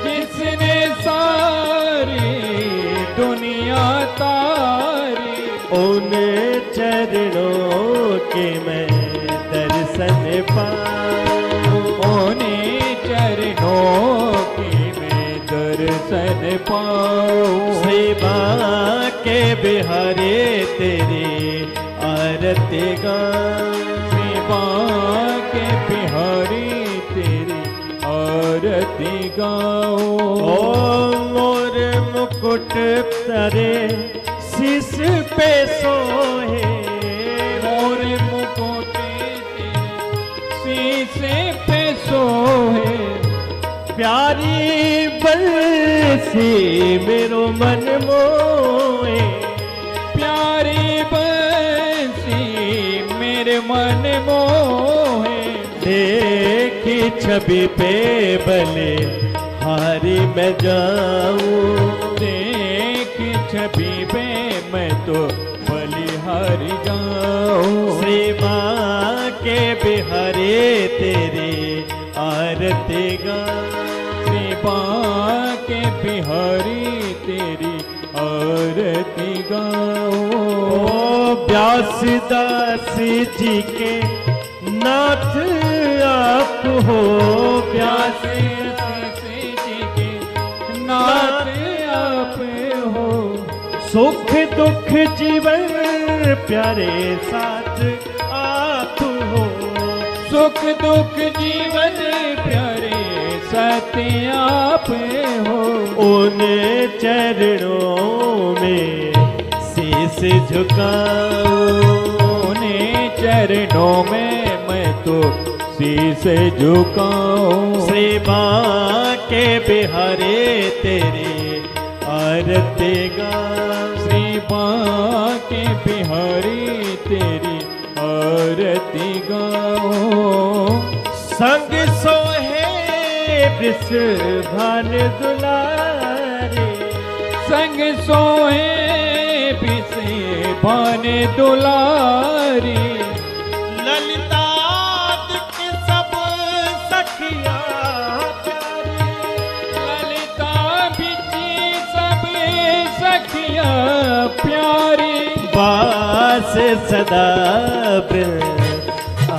जिसने सारी दुनिया तारी। उन चरणों के मैं दर्शन पाऊं, उन्हीं चरणों की मैं दर्शन पाऊं। सेवा के बिहारे तेरी आरती गाऊं, सेवा के बिहारी तेरी आरती गाऊं। ओ मोर मुकुट तारे शीश पे सोहे, मोर मुकुट शीशे पे सोहे। प्यारी बंसी मेरो मन मोहे, प्यारी बंसी मेरे मन मोहे। देखी छवि पे बले हारी मैं जाऊं, देख छवि पे मैं तो बलिहारी जाऊं। श्री माँ के बिहारे तेरी आरती गाऊं, श्री माँ के बिहारी तेरी आरती गाऊं। ओ व्यासदास जी के नाथ आप हो, व्यासदास जी के नाथ आप हो। सुख दुख जीवन प्यारे साथ आप हो, सुख दुख जीवन प्यारे सत्य आप हो। उन चरणों में शीश झुकाऊं, उन्हीं चरणों में मैं तो शीश झुकाऊं। श्री माँ के बिहारे तेरी आरती गाऊं, श्री माँ के बिहारी तेरी आरती गाऊं। संग सोहे वृषभान दुलारे, संग सोहे वृषभान दुलारे, ललितादिक सब सखिया प्यारी, ललिता बिची सब सखिया प्यारी, बास सदा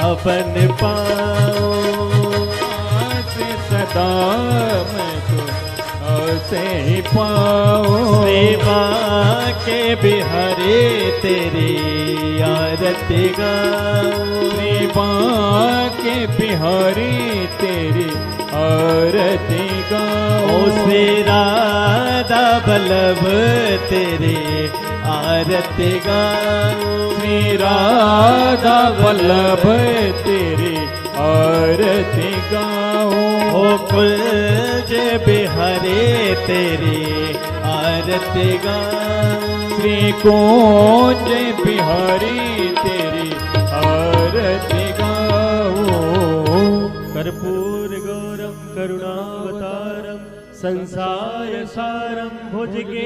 अपन पाओ, सदा मैं तो से ही पाओ, सेवा के बिहारे तेरी आरती गाओ, सेवा के बिहारी तेरी आरती गाओ, श्री राधा बल्लभ तेरी आरती गाओ, श्री राधा वल्लभ तेरी आरती गाओ, ओ कुंज बिहारे तेरी आरती गाओ, श्री कुंज बिहारी तेरी आरती गाओ। कर्पूर गौरम करुणावतारम संसार सारम भुजगेन्द्रहरम